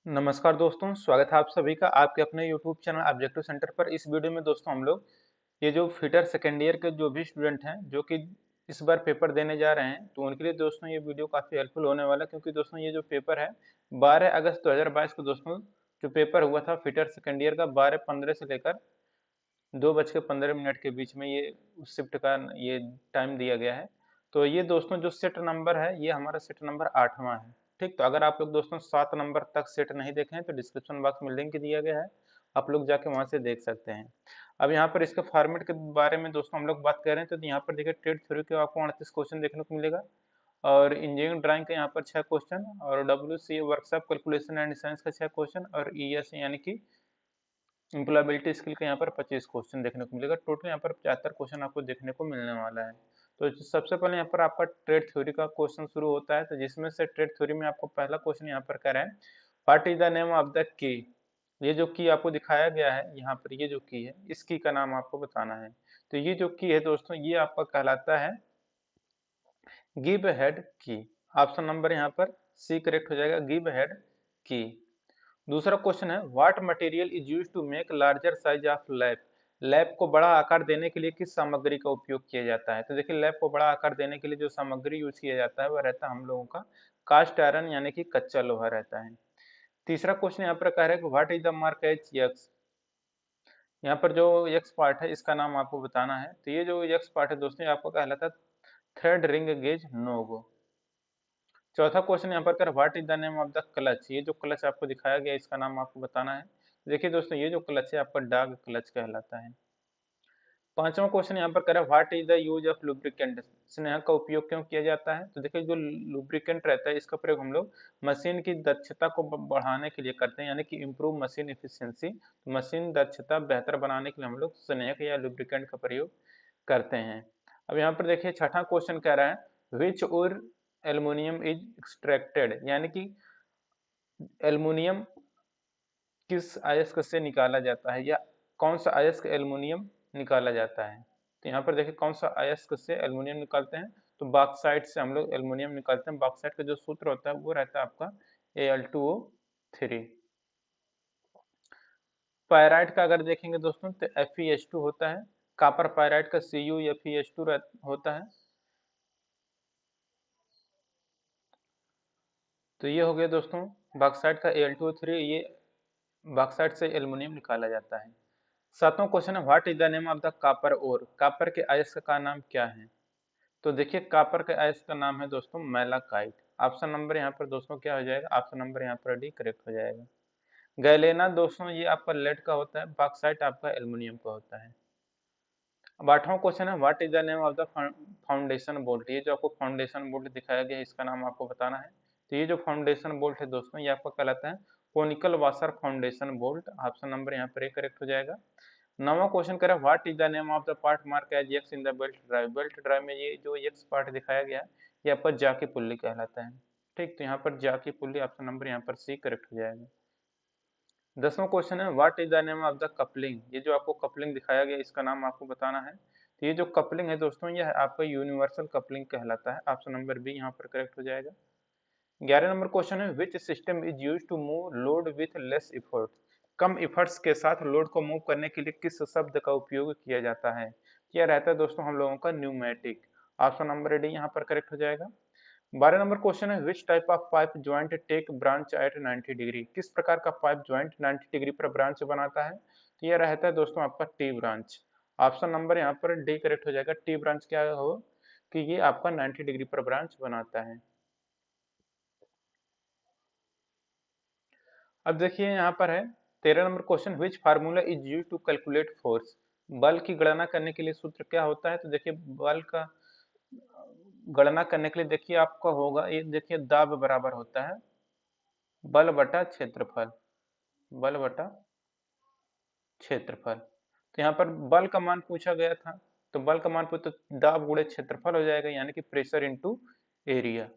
नमस्कार दोस्तों, स्वागत है आप सभी का आपके अपने YouTube चैनल ऑब्जेक्टिव सेंटर पर। इस वीडियो में दोस्तों हम लोग ये जो फिटर सेकेंड ईयर के जो भी स्टूडेंट हैं जो कि इस बार पेपर देने जा रहे हैं, तो उनके लिए दोस्तों ये वीडियो काफ़ी हेल्पफुल होने वाला है, क्योंकि दोस्तों ये जो पेपर है 12 अगस्त 2022 को दोस्तों जो पेपर हुआ था फिटर सेकेंड ईयर का 12:15 से लेकर 2:15 के बीच में ये शिफ्ट का ये टाइम दिया गया है। तो ये दोस्तों जो सेट नंबर है ये हमारा सेट नंबर 8वां है। ठीक, तो अगर आप लोग दोस्तों 7 नंबर तक सेट नहीं देखे हैं तो डिस्क्रिप्शन बॉक्स में लिंक दिया गया है, आप लोग जाके वहां से देख सकते हैं। अब यहाँ पर इसके फॉर्मेट के बारे में दोस्तों हम लोग बात कर रहे हैं, तो यहाँ पर देखिए ट्रेड थ्योरी के आपको 38 क्वेश्चन देखने को मिलेगा, और इंजीनियरिंग ड्राइंग का यहाँ पर 6 क्वेश्चन, और WCA workshop calculation and science का 6 क्वेश्चन, और ES यानी कि एम्प्लॉयबिलिटी स्किल का यहाँ पर 25 क्वेश्चन देखने को मिलेगा। टोटल यहाँ पर 75 क्वेश्चन आपको देखने को मिलने वाला है। तो सबसे पहले यहाँ पर आपका ट्रेड थ्योरी का क्वेश्चन शुरू होता है, तो जिसमें से ट्रेड थ्योरी में आपको पहला क्वेश्चन यहाँ पर कह रहा है, what is the name of the key. ये जो की आपको दिखाया गया है यहाँ पर, ये जो की है इस की का नाम आपको बताना है। तो ये जो की है दोस्तों ये आपका कहलाता है गिव हेड की। ऑप्शन नंबर यहाँ पर सी करेक्ट हो जाएगा, गिव हेड की। दूसरा क्वेश्चन है, what material is use to make larger size of lap. Lap को बड़ा आकार देने के लिए किस सामग्री का उपयोग किया जाता है। तो देखिए लैप को बड़ा आकार देने के लिए जो सामग्री यूज किया जाता है वह रहता है हम लोगों का कास्ट आयरन यानी कि कच्चा लोहा रहता है। तीसरा क्वेश्चन यहाँ पर कह रहा है कि what is the mark H x. यहाँ पर जो यक्स पार्ट है इसका नाम आपको बताना है। तो ये जो यक्स पार्ट है दोस्तों ये आपको कहलाता है थ्रेड रिंग गेज नो गो। चौथा क्वेश्चन यहाँ पर कर what is the name of the clutch. ये जो क्लच आपको दिखाया गया इसका नाम आपको बताना है। देखिए दोस्तों ये जो क्लच है आपका डॉग क्लच कहलाता है। पांचवा क्वेश्चन यहाँ पर कर what is the use of lubricant. स्नेह का उपयोग क्यों किया जाता है। तो देखिए जो लुब्रिकेंट रहता है इसका प्रयोग हम लोग मशीन की दक्षता को बढ़ाने के लिए करते हैं, यानी कि इम्प्रूव मशीन इफिशियंसी। मशीन दक्षता बेहतर बनाने के लिए हम लोग स्नेह या लुब्रिकेंट का प्रयोग करते हैं। अब यहाँ पर देखिए छठा क्वेश्चन कह रहा है विच और एल्युमिनियम इज एक्सट्रैक्टेड, यानी कि एल्युमिनियम किस अयस्क से निकाला जाता है, या कौन सा अयस्क एल्युमिनियम निकाला जाता है। तो यहाँ पर देखिए कौन सा अयस्क से एल्युमिनियम निकालते हैं, तो बॉक्साइट से हम लोग एल्युमिनियम निकालते हैं। बॉक्साइट का जो सूत्र होता है वो रहता है आपका Al2O3। पायराइट का अगर देखेंगे दोस्तों तो FeH2 होता है। कॉपर पायराइट का CuFeH2 होता है। तो ये हो गया दोस्तों बॉक्साइट का Al2O3, ये बॉक्साइट से एल्युमिनियम निकाला जाता है। सातवां क्वेश्चन है what is the name of the copper ore. Copper के अयस्क का नाम क्या है। तो देखिए कॉपर के अयस्क का नाम है दोस्तों मैलाकाइट। ऑप्शन नंबर यहाँ पर दोस्तों क्या हो जाएगा, ऑप्शन नंबर यहाँ पर डी करेक्ट हो जाएगा। गैलेना दोस्तों ये आपका लेड का होता है, बॉक्साइट आपका एल्युमिनियम का होता है। अब आठवां क्वेश्चन है what is the name of the foundation bolt. ये जो आपको फाउंडेशन बोल्ट दिखाया गया है इसका नाम आपको बताना है। तो ये जो फाउंडेशन बोल्ट है दोस्तों ये आपका कहलाता है conical washer foundation bolt. Option number यहाँ पर ए करेक्ट हो जाएगा। नवा क्वेश्चन करें what is the name of the part mark as X in the belt drive. Belt drive में ये जो एक्स पार्ट दिखाया गया है ये आपका जाकी पुल्ली कहलाता है। ठीक, तो यहाँ पर जाकी पुल्ली ऑप्शन नंबर यहाँ पर सी करेक्ट हो जाएगा। 10वां क्वेश्चन है what is the name of the coupling. ये जो आपको कपलिंग दिखाया गया इसका नाम आपको बताना है। तो ये जो कपलिंग है दोस्तों यह आपका यूनिवर्सल कपलिंग कहलाता है। ऑप्शन नंबर बी यहाँ पर करेक्ट हो जाएगा। 11 नंबर क्वेश्चन है which system is use to move load with less effort. कम इफर्ट्स के साथ लोड को मूव करने के लिए किस शब्द का उपयोग किया जाता है। यह रहता है दोस्तों हम लोगों का न्यूमेटिक। ऑप्शन नंबर डी यहाँ पर करेक्ट हो जाएगा। 12 नंबर क्वेश्चन है विच type of pipe joint tech branch at 90 degree. किस प्रकार का पाइप ज्वाइंट 90 डिग्री पर ब्रांच बनाता है। तो यह रहता है दोस्तों आपका टी ब्रांच। ऑप्शन नंबर यहाँ पर डी करेक्ट हो जाएगा। टी ब्रांच क्या हो कि ये आपका 90 डिग्री पर ब्रांच बनाता है। अब देखिए यहाँ पर है 13 number question which formula is use to calculate force. बल की गणना करने के लिए सूत्र क्या होता है। तो देखिए बल का गणना करने के लिए देखिए आपका होगा, ये देखिए दाब बराबर होता है बल बटा क्षेत्रफल। बल बटा क्षेत्रफल। तो यहाँ पर बल का मान पूछा गया था, तो बल का मान पूछा तो दाब गुणे क्षेत्रफल हो जाएगा, यानी कि प्रेशर इनटू एरिया।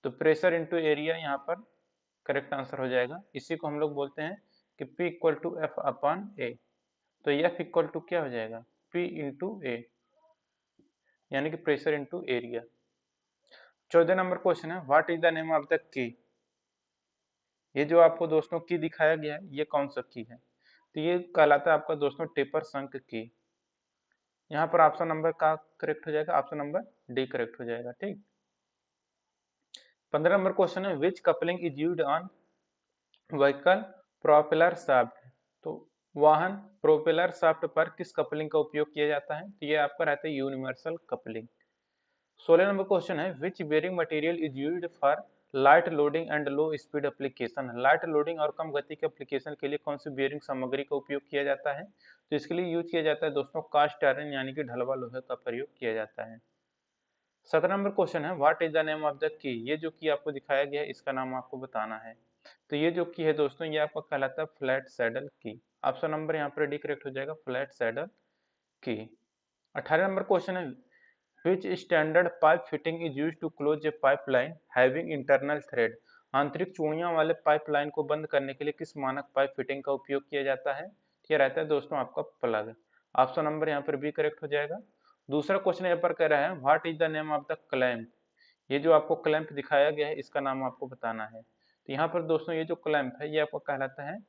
तो प्रेशर इनटू एरिया यहाँ पर करेक्ट आंसर हो जाएगा। इसी को हम लोग बोलते हैं कि P equal to F upon A. तो F इक्वल टू क्या हो जाएगा, P इंटू ए, यानी कि pressure into area. 14 number question है what is the name of the key. ये जो आपको दोस्तों की दिखाया गया है ये कौन सा की है, तो ये कहलाता है आपका दोस्तों टेपर शंक की। यहाँ पर ऑप्शन नंबर का करेक्ट हो जाएगा, ऑप्शन नंबर डी करेक्ट हो जाएगा। ठीक, 15 नंबर क्वेश्चन है which coupling is used on vehicle propeller shaft. तो वाहन प्रोपेलर शाफ्ट पर किस कपलिंग का उपयोग किया जाता है, तो ये आपका रहता है यूनिवर्सल कपलिंग। 16 नंबर क्वेश्चन है which bearing material is used for light loading and low speed application. Light loading और कम गति के एप्लीकेशन के लिए कौन सी बेयरिंग सामग्री का उपयोग किया जाता है, तो इसके लिए यूज किया जाता है दोस्तों कास्ट आयरन यानी कि ढलवा लोहे का प्रयोग किया जाता है। 17 नंबर क्वेश्चन है what is the name of the key. ये जो की आपको दिखाया गया है इसका नाम आपको बताना है। तो ये जो की है दोस्तों ये आपका कहलाता है फ्लैट सैडल की। ऑप्शन नंबर यहाँ पर डी करेक्ट हो जाएगा, फ्लैट सैडल की। 18 नंबर क्वेश्चन है which standard pipe fitting is used to close a pipeline having internal thread। आंतरिक चूड़ियां वाले पाइपलाइन को बंद करने के लिए किस मानक पाइप फिटिंग का उपयोग किया जाता है, ये रहता है दोस्तों आपका प्लग। ऑप्शन नंबर यहाँ पर बी करेक्ट हो जाएगा। दूसरा क्वेश्चन यहाँ पर कह रहा है what is the name of the clamp. ये जो आपको क्लैंप दिखाया गया है इसका नाम आपको बताना है। तो यहाँ पर दोस्तों ये जो क्लैंप है ये आपको कहलाता है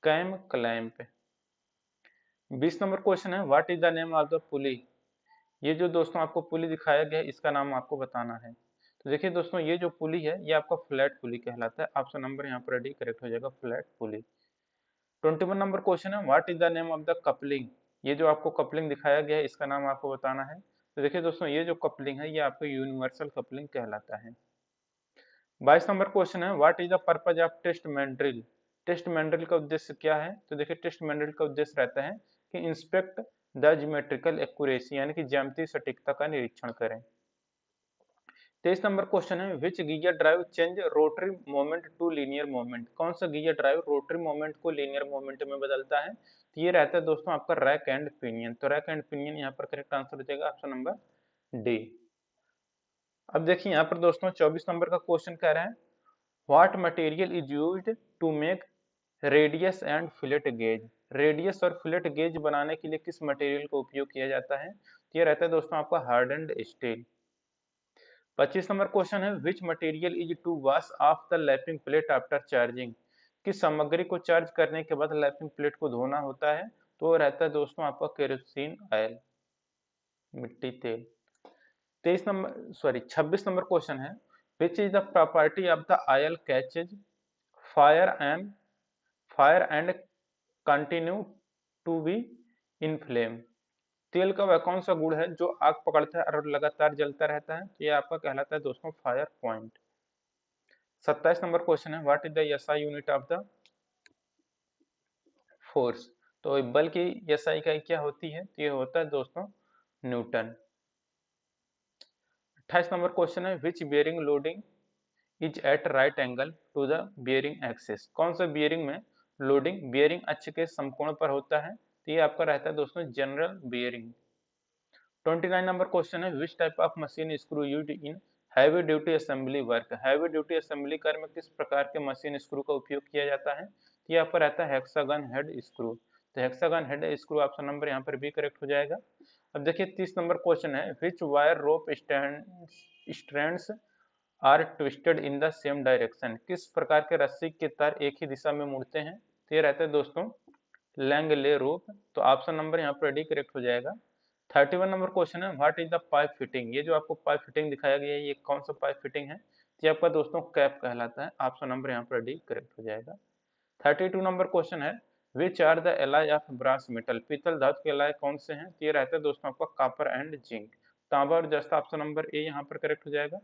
कैम क्लैंप। 20 नंबर क्वेश्चन है what is the name of the पुली। ये जो दोस्तों आपको पुली दिखाया गया है इसका नाम आपको बताना है। तो देखिए दोस्तों ये जो पुली है ये आपका फ्लैट पुली कहलाता है। ऑप्शन नंबर यहाँ पर डी करेक्ट हो जाएगा, फ्लैट पुली। 21 नंबर क्वेश्चन है what is the name of the coupling. ये जो आपको कपलिंग दिखाया गया है इसका नाम आपको बताना है। तो देखिए दोस्तों ये जो कपलिंग है ये आपको यूनिवर्सल कपलिंग कहलाता है। 22 नंबर क्वेश्चन है what is the purpose of test mandrel. Test mandrel का उद्देश्य क्या है, तो देखिए टेस्ट मैंड्रिल का उद्देश्य रहता है कि इंस्पेक्ट द ज्योमेट्रिकल एक्यूरेसी यानी कि ज्यामितीय सटीकता का निरीक्षण करें। 23 नंबर क्वेश्चन है which gear drive change rotary moment to linear moment. कौन सा गियर ड्राइव रोटरी मोमेंट को लीनियर मोमेंट में बदलता है, तो ये रहता है दोस्तों आपका रैक एंड पिनियन। तो रैक एंड पिनियन यहाँ पर करेक्ट आंसर हो जाएगा, ऑप्शन नंबर डी। अब देखिए यहाँ पर दोस्तों 24 नंबर का क्वेश्चन कह रहे हैं what material is used to make radius and fillet gauge. Radius और फिलेट गेज बनाने के लिए किस मटेरियल का उपयोग किया जाता है, तो ये रहता है दोस्तों आपका हार्डन्ड स्टील। 25 नंबर क्वेश्चन है which material is to wash off the lapping plate after charging. किस सामग्री को चार्ज करने के बाद लैपिंग प्लेट को धोना होता है, तो वो रहता है दोस्तों आपका केरोसिन ऑयल, मिट्टी तेल। 26 नंबर क्वेश्चन है which is the property of the oil catches fire and continue to be in flame. तेल का वह कौन सा गुण है जो आग पकड़ता है और लगातार जलता रहता है, तो ये आपका कहलाता है दोस्तों फायर पॉइंट। 27 नंबर क्वेश्चन है what is the SI unit of the force. तो बल की एसआई इकाई क्या होती है, तो ये होता है दोस्तों न्यूटन। 28 नंबर क्वेश्चन है which bearing loading is at right angle to the bearing axis. कौन सा बियरिंग में लोडिंग बियरिंग अक्ष के समकोण पर होता है, तो ये आपका रहता है दोस्तों जनरल बियरिंग। 29 नंबर क्वेश्चन है विच type of machine screw used in heavy duty assembly work. Heavy duty assembly कार्य में किस प्रकार के मशीन स्क्रू का उपयोग किया जाता है, तो ये आपका रहता है हेक्सागन हेड स्क्रू। तो hexagon head screw option number यहाँ पर भी करेक्ट हो जाएगा। अब देखिए 30 नंबर क्वेश्चन है which wire rope strands are twisted in the same direction. किस प्रकार के रस्सी के तार एक ही दिशा में मुड़ते हैं, तो ये रहता है दोस्तों लैंगले रोप। तो ऑप्शन नंबर यहाँ पर डी करेक्ट हो जाएगा। 31 नंबर क्वेश्चन है what is the pipe fitting. ये जो आपको पाइप फिटिंग दिखाया गया है ये कौन सा पाइप फिटिंग है, तो ये आपका दोस्तों कैप कहलाता है। ऑप्शन नंबर यहाँ पर डी करेक्ट हो जाएगा। 32 नंबर क्वेश्चन है which are the alloy of brass metal. पीतल धातु के एलॉय कौन से हैं, तो ये रहते हैं दोस्तों आपका कॉपर एंड जिंक। तांबा और जस्ता ऑप्शन नंबर ए यहाँ पर करेक्ट हो जाएगा।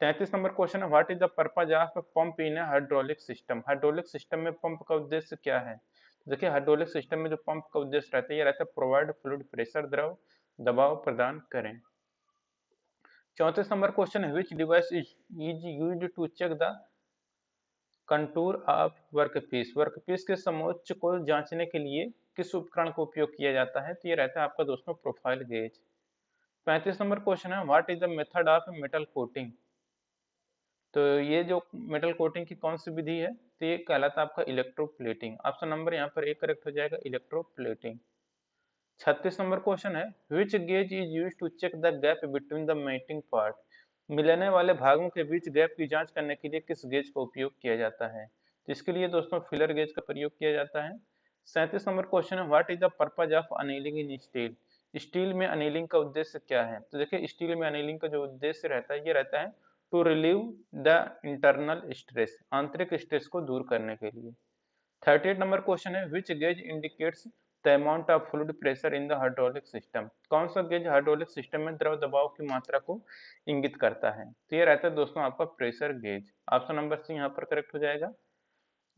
33 नंबर क्वेश्चन है what is the purpose of pump in hydraulic system. Hydraulic system में पंप का उद्देश्य क्या है, देखिए हाइड्रोलिक सिस्टम में जो पंप का उद्देश्य रहता है ये रहता है प्रोवाइड फ्लूइड प्रेशर, द्रव दबाव प्रदान करें। 34 नंबर क्वेश्चन है which device is used to check the contour of workpiece. Workpiece के समोच्च को जांचने के लिए किस उपकरण का उपयोग किया जाता है, तो ये रहता है आपका दोस्तों प्रोफाइल गेज। 35 नंबर क्वेश्चन है what is the method of metal coating. तो ये जो मेटल कोटिंग की कौन सी विधि है, तो ये कहलाता है आपका इलेक्ट्रोप्लेटिंग। ऑप्शन नंबर यहाँ पर एक करेक्ट हो जाएगा, इलेक्ट्रोप्लेटिंग। 36 नंबर क्वेश्चन है which gauge is used to check the gap between the mating part. मिलने वाले भागों के बीच गैप की जांच करने के लिए किस गेज का उपयोग किया जाता है, जिसके लिए दोस्तों फिलर गेज का प्रयोग किया जाता है। 37 नंबर क्वेश्चन है, what is the purpose of annealing in steel? Steel में अनिलिंग का उद्देश्य क्या है? तो देखिए स्टील में अनिलिंग का जो उद्देश्य रहता है ये रहता है to relieve the internal stress, आंतरिक स्ट्रेस को दूर करने के लिए। 38 नंबर क्वेश्चन है, which gauge indicates the amount of fluid pressure in the hydraulic system? कौन सा गेज हाइड्रोलिक सिस्टम में द्रव दबाव की मात्रा को इंगित करता है? तो ये रहता है दोस्तों आपका pressure gauge. Option number C यहाँ पर करेक्ट हो जाएगा।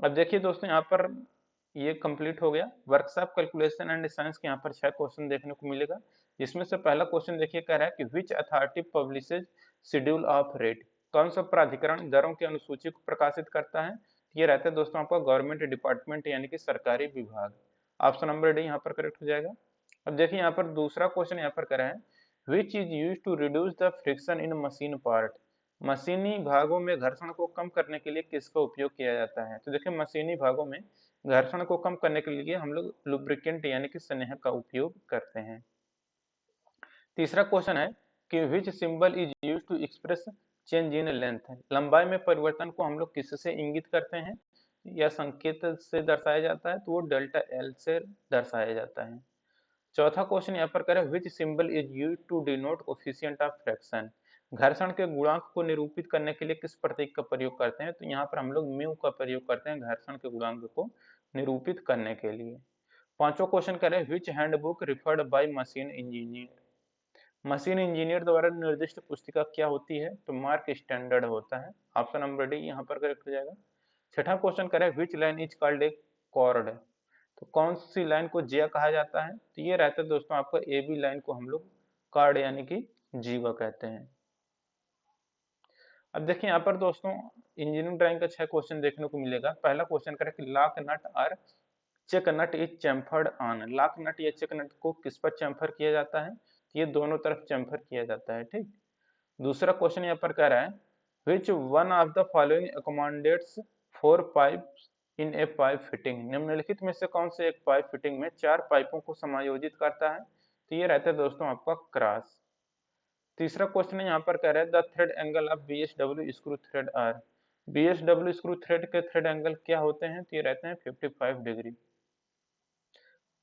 अब देखिए दोस्तों यहाँ पर ये कंप्लीट हो गया वर्कशॉप कैलकुलेशन एंड साइंस के। यहाँ पर 6 क्वेश्चन देखने को मिलेगा, जिसमें से पहला क्वेश्चन देखिए कह रहा है कि which authority publishes schedule of rate? कौन सा प्राधिकरण दरों की अनुसूची को प्रकाशित करता है? ये रहता है दोस्तों आपका गवर्नमेंट डिपार्टमेंट यानी कि सरकारी विभाग। ऑप्शन नंबर डी यहाँ पर करेक्ट हो जाएगा। अब देखिए यहाँ पर दूसरा क्वेश्चन यहाँ पर कह रहा है, which is use to reduce the friction in machine part? मशीनी भागों में घर्षण को कम करने के लिए किसका उपयोग किया जाता है? तो देखिए मशीनी भागों में घर्षण को कम करने के लिए हम लोग लुब्रिकेंट यानी कि स्नेहक का उपयोग करते हैं। तीसरा क्वेश्चन है कि which symbol is use to express change in length? लंबाई में परिवर्तन को हम लोग किससे इंगित करते हैं या संकेत से दर्शाया जाता है? तो वो डेल्टा एल से दर्शाया जाता है। चौथा क्वेश्चन यहाँ पर करें, which symbol is use to denote coefficient of fraction? घर्षण के गुणांक को निरूपित करने के लिए किस प्रतीक का प्रयोग करते हैं? तो यहाँ पर हम लोग म्यू का प्रयोग करते हैं घर्षण के गुणांक को निरूपित करने के लिए। पांचवा क्वेश्चन करें, which handbook referred by machine engineer? Machine engineer द्वारा निर्दिष्ट पुस्तिका क्या होती है? तो मार्क स्टैंडर्ड होता है। ऑप्शन नंबर डी यहाँ पर करेक्ट हो जाएगा। छठा क्वेश्चन करें, which line is called a chord? तो कौन सी लाइन को जिया कहा जाता है? तो ये रहता है दोस्तों आपका ए बी लाइन को हम लोग कार्ड यानी कि जीवा कहते हैं। अब देखिए यहाँ पर दोस्तों इंजीनियरिंग ड्राइंग का 6 क्वेश्चन देखने को मिलेगा। पहला क्वेश्चन करें कि लॉक नट और check nut is chamfered on? Lock nut या चेक नट को किस पर चैम्फर किया जाता है? ये दोनों तरफ चैम्फर किया जाता है, ठीक। दूसरा क्वेश्चन यहाँ पर कह रहा है, which one of the following accommodates 4 pipes in a pipe fitting? निम्नलिखित में से कौन से एक पाइप फिटिंग में 4 पाइपों को समायोजित करता है? तो ये रहता है दोस्तों आपका क्रॉस। तीसरा क्वेश्चन यहाँ पर कह रहा है, the thread angle of BSW screw thread are? BSW screw thread के थ्रेड एंगल क्या होते हैं? तो ये रहते हैं 55 डिग्री।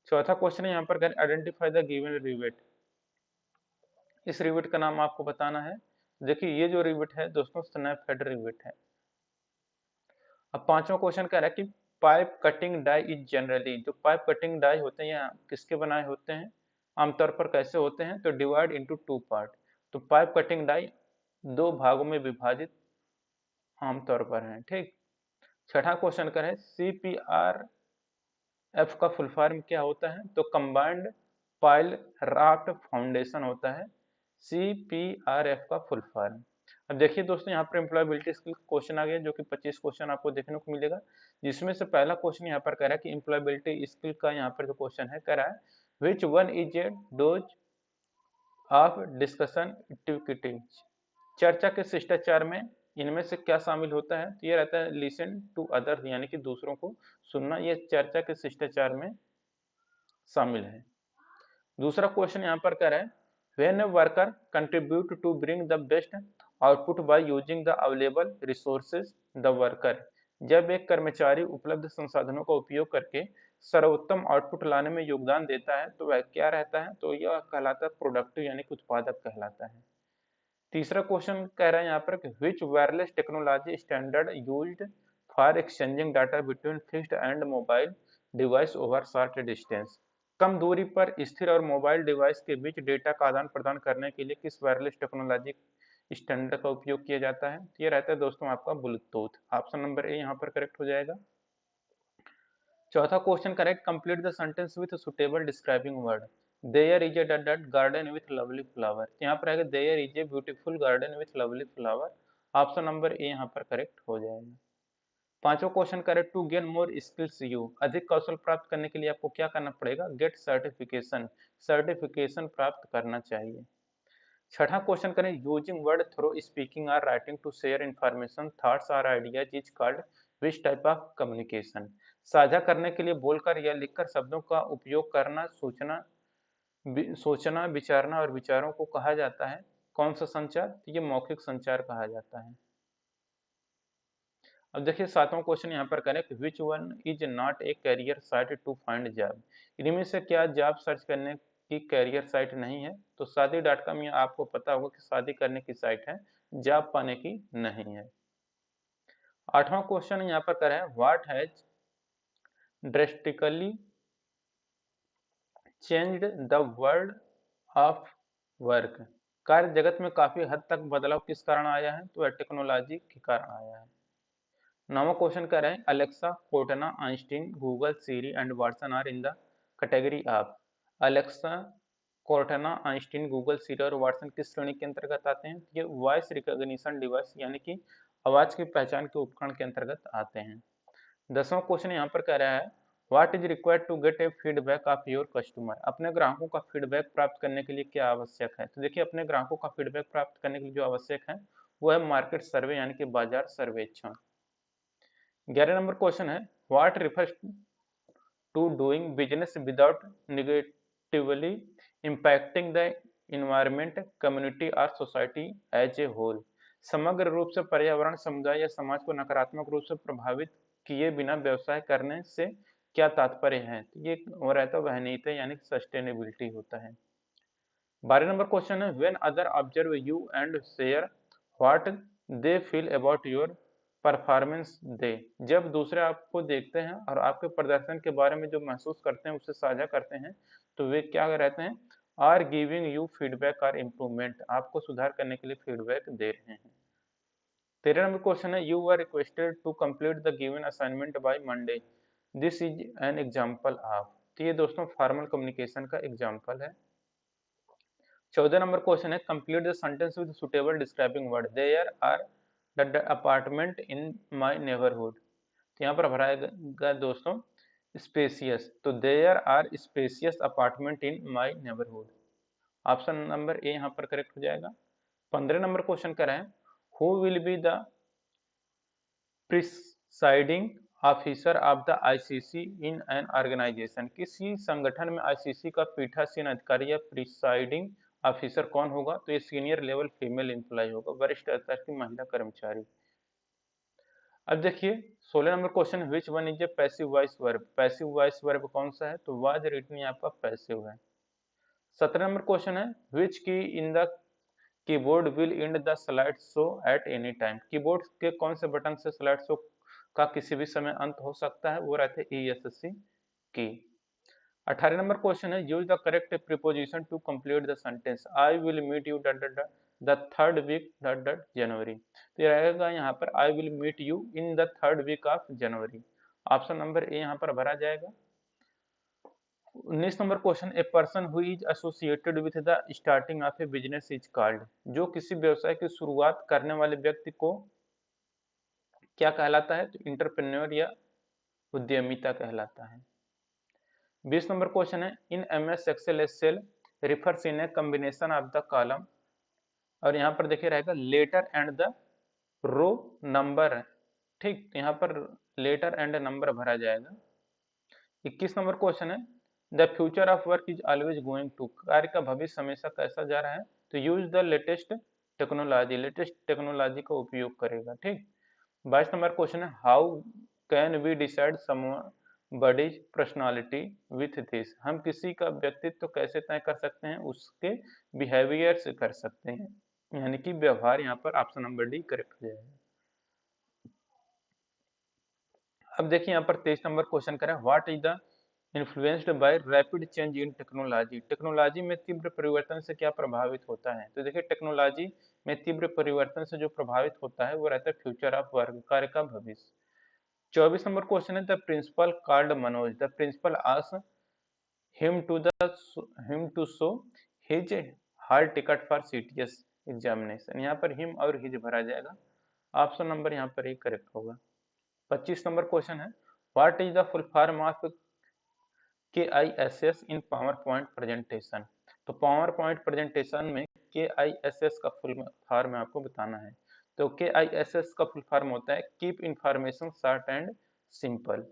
चौथा क्वेश्चन यहाँ पर कह रहे, आइडेंटिफाई द गिवन रिवेट? इस रिवेट का नाम आपको बताना है। देखिए ये जो रिवेट है दोस्तों स्नैप हेड रिवेट है। अब पांचवा क्वेश्चन कह रहा है कि pipe cutting die is generally? जो पाइप कटिंग डाई होते हैं या किसके बनाए होते हैं? आमतौर पर कैसे होते हैं? तो डिवाइड इनटू 2 पार्ट। तो पाइप कटिंग डाई 2 भागों में विभाजित आमतौर पर हैं, ठीक। छठा क्वेश्चन करें, CPRF का फुल फॉर्म क्या होता है? तो कंबाइंड पाइल राफ्ट फाउंडेशन होता है CPRF का फुल फॉर्म। अब देखिए दोस्तों यहाँ पर एम्प्लॉयबिलिटी स्किल क्वेश्चन आ गया, जो कि 25 क्वेश्चन आपको देखने को मिलेगा, जिसमें से पहला क्वेश्चन यहाँ पर कह रहा है कि एम्प्लॉयबिलिटी स्किल का यहाँ पर जो क्वेश्चन है कह रहा है, which one is a dose of discussion activities? चर्चा के शिष्टाचार में इनमें से क्या शामिल होता है? तो ये रहता है लिसन टू अदर यानी कि दूसरों को सुनना, ये चर्चा के शिष्टाचार में शामिल है। दूसरा क्वेश्चन यहाँ पर कह रहा है, when a worker contribute to bring the best output by using the available resources the worker? जब एक कर्मचारी उपलब्ध संसाधनों का उपयोग करके सर्वोत्तम आउटपुट लाने में योगदान देता है तो वह क्या रहता है? तो यह कहलाता है प्रोडक्टिव यानी कि उत्पादक कहलाता है। तीसरा क्वेश्चन कह रहा है यहाँ पर कि which wireless technology standard used for exchanging data between fixed and mobile device over short distance? कम दूरी पर स्थिर और मोबाइल डिवाइस के बीच डेटा का आदान प्रदान करने के लिए किस वायरलेस टेक्नोलॉजी स्टैंडर्ड का उपयोग किया जाता है? ये रहता है दोस्तों आपका ब्लूटूथ। ऑप्शन नंबर ए यहाँ पर करेक्ट हो जाएगा। चौथा question correct, complete the sentence with suitable describing word? There is a dot garden with lovely flower. यहाँ पर आएगा there is a beautiful garden with lovely flower. Option number A यहाँ पर करेक्ट हो जाएगा। पांचवा question correct, to gain more skills you? अधिक कौशल प्राप्त करने के लिए आपको क्या करना पड़ेगा? गेट सर्टिफिकेशन, सर्टिफिकेशन प्राप्त करना चाहिए। छठा क्वेश्चन करें, यूजिंग वर्ड थ्रू स्पीकिंग और writing to share information thoughts और ideas is called which type of communication? साझा करने के लिए बोलकर या लिखकर शब्दों का उपयोग करना सोचना विचारना और विचारों को कहा जाता है कौन सा संचार? तो ये मौखिक संचार कहा जाता है। अब देखिए सातवां क्वेश्चन यहाँ पर करें कि which one is not a career site to find job. इनमें से क्या जॉब सर्च करने की कैरियर साइट नहीं है? तो शादी.com ये आपको पता होगा कि शादी करने की साइट है, जॉब पाने की नहीं है। आठवां क्वेश्चन यहाँ पर करें what has drastically changed the world of work. कार्य जगत में काफी हद तक बदलाव किस कारण आया है? तो टेक्नोलॉजी के कारण आया है। नौवां क्वेश्चन कह रहे हैं Alexa, Cortana, Einstein, Google, Siri and Watson are in the category of. Alexa, Cortana, Einstein, Google, Siri और वाटसन किस श्रेणी के अंतर्गत आते हैं? ये वॉइस रिकॉग्निशन डिवाइस यानी कि आवाज की पहचान के उपकरण के अंतर्गत आते हैं। 10वां क्वेश्चन यहाँ पर कह रहा है what is required to get a feedback of your customer. अपने ग्राहकों का फीडबैक प्राप्त करने के लिए क्या आवश्यक है? तो देखिए अपने ग्राहकों का फीडबैक प्राप्त करने के लिए जो आवश्यक है वो है मार्केट सर्वे यानी कि बाजार सर्वेक्षण। 11 नंबर क्वेश्चन है what refers to doing business without negatively impacting the environment, community और सोसाइटी एज ए होल। समग्र रूप से पर्यावरण, समुदाय या समाज को नकारात्मक रूप से प्रभावित किए बिना व्यवसाय करने से क्या तात्पर्य है? ये हो रहता वह नीति यानी सस्टेनेबिलिटी होता है। 12 नंबर क्वेश्चन है when other observe you and share what they feel about your performance they. जब दूसरे आपको देखते हैं और आपके प्रदर्शन के बारे में जो महसूस करते हैं उसे साझा करते हैं तो वे क्या रहते हैं? आर गिविंग यू फीडबैक और इम्प्रूवमेंट, आपको सुधार करने के लिए फीडबैक दे रहे हैं। 13 नंबर क्वेश्चन है you are requested to complete the given assignment by Monday, this is an example of. तो ये दोस्तों फॉर्मल कम्युनिकेशन का एग्जांपल है। 14 नंबर क्वेश्चन है complete the sentence with suitable describing word, there are the apartment in my neighbourhood. तो यहाँ पर भराएगा दोस्तों स्पेसियस, तो there are spacious apartment in my neighbourhood. Option number A यहाँ पर करेक्ट हो जाएगा। 15 नंबर क्वेश्चन कर रहे हैं who will be the presiding officer of the ICC in an organisation. किसी संगठन में आईसीसी का पीठासीन अधिकारी या प्रिसाइडिंग ऑफिसर कौन होगा? तो ये सीनियर लेवल फीमेल एम्प्लॉय होगा, वरिष्ठ स्तर की महिला कर्मचारी। अब देखिए 16 number question which one is a passive voice verb. Passive voice verb कौन सा है? तो वाज रिटन आपका पैसिव है। 17 नंबर क्वेश्चन है विच की in the keyboard will and the slide show at any time. Keyboard के कौन से बटन से स्लाइड शो का किसी भी समय अंत हो सकता है? वो रहते ESC की। 18 नंबर क्वेश्चन है use the correct preposition to complete the sentence, I will meet you the third week January. तो ये रहेगा यहाँ पर I will meet you in the third week of January. Option number A यहाँ पर भरा जाएगा। 19 number question A person who is associated with the starting of a business is called. जो किसी व्यवसाय की शुरुआत करने वाले व्यक्ति को क्या कहलाता है? तो इंटरप्रेन्योर या उद्यमिता कहलाता है। 20 नंबर क्वेश्चन है in MS Excel refers in a combination of the column, और यहाँ पर देखिए रहेगा letter and the row number. ठीक, तो यहाँ पर लेटर एंड नंबर भरा जाएगा। 21 नंबर क्वेश्चन है the future of work is always going to. कार्य का भविष्य हमेशा कैसा जा रहा है? तो use the latest technology, latest technology का उपयोग करेगा। ठीक। 22 नंबर क्वेश्चन है how can we decide somebody's personality with this. हम किसी का व्यक्तित्व कैसे तय कर सकते हैं? उसके बिहेवियर से कर सकते हैं, यानी कि व्यवहार। यहाँ पर ऑप्शन नंबर डी करेक्ट हो जाएगा। अब देखिए यहाँ पर 23 नंबर क्वेश्चन करें what is the influenced by rapid change in technology. Technology में तीव्र परिवर्तन से क्या प्रभावित होता है? तो देखिए टेक्नोलॉजी में तीव्र परिवर्तन से जो प्रभावित होता है वो रहता है फ्यूचर ऑफ वर्क, कार्य का भविष्य। 24 नंबर क्वेश्चन है the principal called Manoj, the principal asked him to show his hall ticket for CTS examination. यहाँ पर हिम और हिज भरा जाएगा। ऑप्शन नंबर यहाँ पर एक करेक्ट होगा। 25 नंबर क्वेश्चन है what is the full form of KISS in power point presentation. तो पावर पॉइंट प्रेजेंटेशन में KISS का फुल फॉर्म आपको बताना है। तो KISS का फुल फॉर्म होता है keep information short and simple.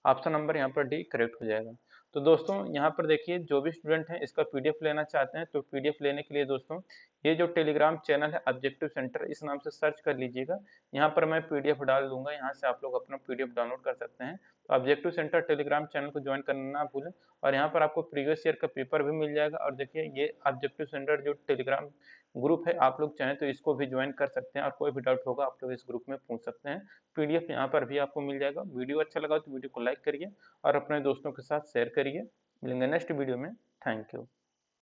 Option number यहाँ पर डी करेक्ट हो जाएगा। तो दोस्तों यहाँ पर देखिए, जो भी स्टूडेंट हैं इसका पीडीएफ लेना चाहते हैं तो पीडीएफ लेने के लिए दोस्तों ये जो टेलीग्राम चैनल है ऑब्जेक्टिव सेंटर, इस नाम से सर्च कर लीजिएगा। यहाँ पर मैं पीडीएफ डाल दूंगा, यहाँ से आप लोग अपना पीडीएफ डाउनलोड कर सकते हैं। तो ऑब्जेक्टिव सेंटर टेलीग्राम चैनल को ज्वाइन करना ना भूलें। और यहाँ पर आपको प्रीवियस ईयर का पेपर भी मिल जाएगा। और देखिए, ये ऑब्जेक्टिव सेंटर जो टेलीग्राम ग्रुप है, आप लोग चाहें तो इसको भी ज्वाइन कर सकते हैं और कोई भी डाउट होगा आप लोग इस ग्रुप में पूछ सकते हैं। पीडीएफ यहाँ पर भी आपको मिल जाएगा। वीडियो अच्छा लगा तो वीडियो को लाइक करिए और अपने दोस्तों के साथ शेयर करिए। मिलेंगे नेक्स्ट वीडियो में। Thank you.